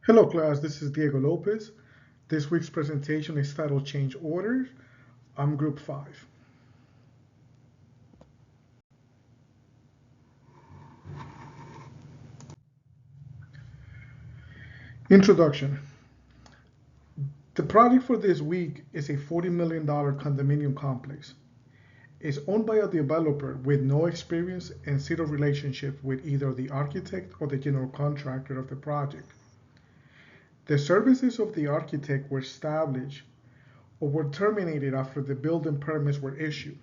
Hello class, this is Diego Lopez. This week's presentation is titled Change Orders. I'm Group 5. Introduction. The project for this week is a $40 million condominium complex. It's owned by a developer with no experience and zero relationship with either the architect or the general contractor of the project. The services of the architect were established or were terminated after the building permits were issued.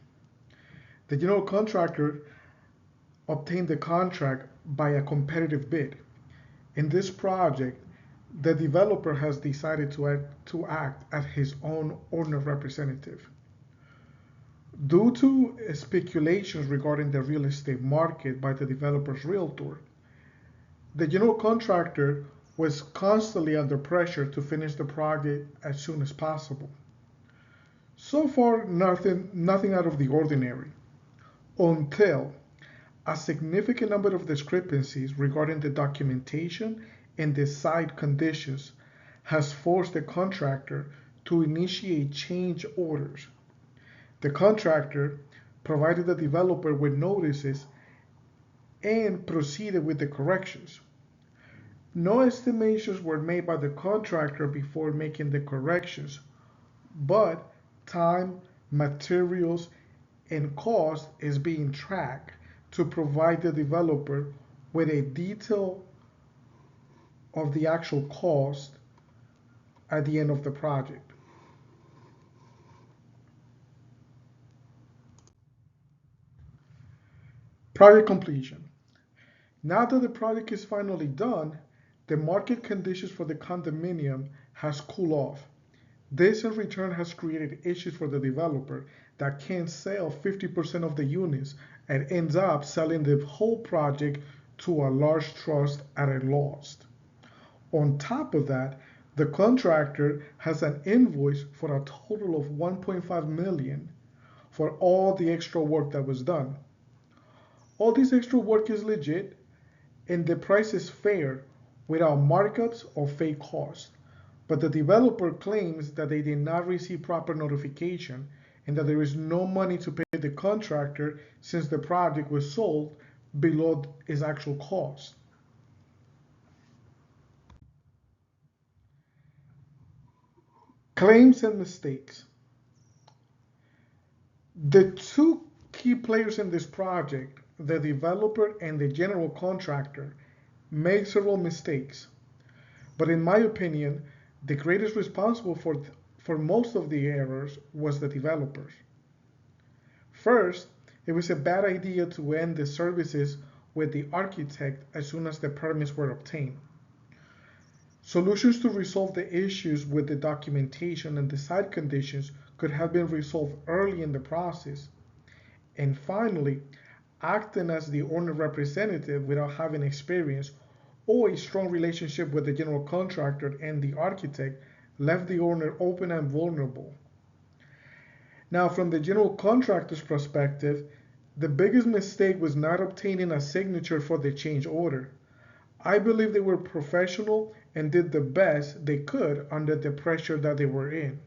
The general contractor obtained the contract by a competitive bid. In this project, the developer has decided to act as his own owner representative. Due to speculations regarding the real estate market by the developer's realtor, the general contractor was constantly under pressure to finish the project as soon as possible. So far, nothing out of the ordinary, until a significant number of discrepancies regarding the documentation and the site conditions has forced the contractor to initiate change orders. The contractor provided the developer with notices and proceeded with the corrections. No estimations were made by the contractor before making the corrections, but time, materials, and cost is being tracked to provide the developer with a detail of the actual cost at the end of the project. Project completion. Now that the project is finally done, the market conditions for the condominium has cooled off. This in return has created issues for the developer that can't sell 50% of the units and ends up selling the whole project to a large trust at a loss. On top of that, the contractor has an invoice for a total of 1.5 million for all the extra work that was done. All this extra work is legit and the price is fair without markups or fake costs. But the developer claims that they did not receive proper notification and that there is no money to pay the contractor since the project was sold below its actual cost. Claims and mistakes. The two key players in this project, the developer and the general contractor, made several mistakes. But in my opinion, the greatest responsible for most of the errors was the developers. First, it was a bad idea to end the services with the architect as soon as the permits were obtained. Solutions to resolve the issues with the documentation and the site conditions could have been resolved early in the process. And finally, acting as the owner representative without having experience or a strong relationship with the general contractor and the architect left the owner open and vulnerable. Now, from the general contractor's perspective, the biggest mistake was not obtaining a signature for the change order. I believe they were professional and did the best they could under the pressure that they were in.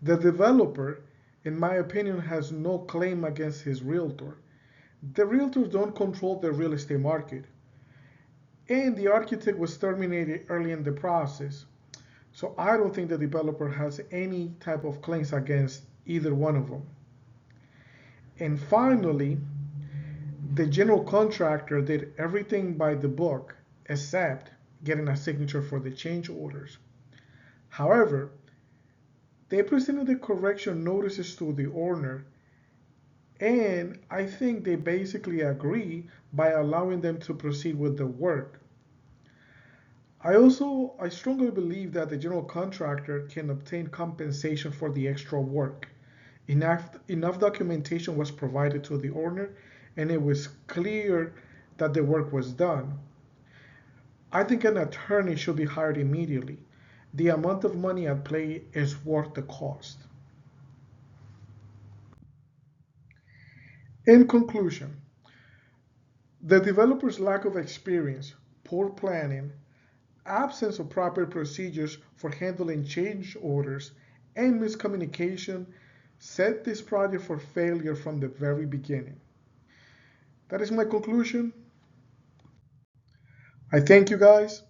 The developer, in my opinion, has no claim against his realtor. The realtors don't control the real estate market. And the architect was terminated early in the process. So I don't think the developer has any type of claims against either one of them. And finally, the general contractor did everything by the book except getting a signature for the change orders. However, they presented the correction notices to the owner, and I think they basically agree by allowing them to proceed with the work. I strongly believe that the general contractor can obtain compensation for the extra work. Enough documentation was provided to the owner and it was clear that the work was done. I think an attorney should be hired immediately. The amount of money at play is worth the cost. In conclusion, the developer's lack of experience, poor planning, absence of proper procedures for handling change orders, and miscommunication set this project for failure from the very beginning. That is my conclusion. I thank you guys.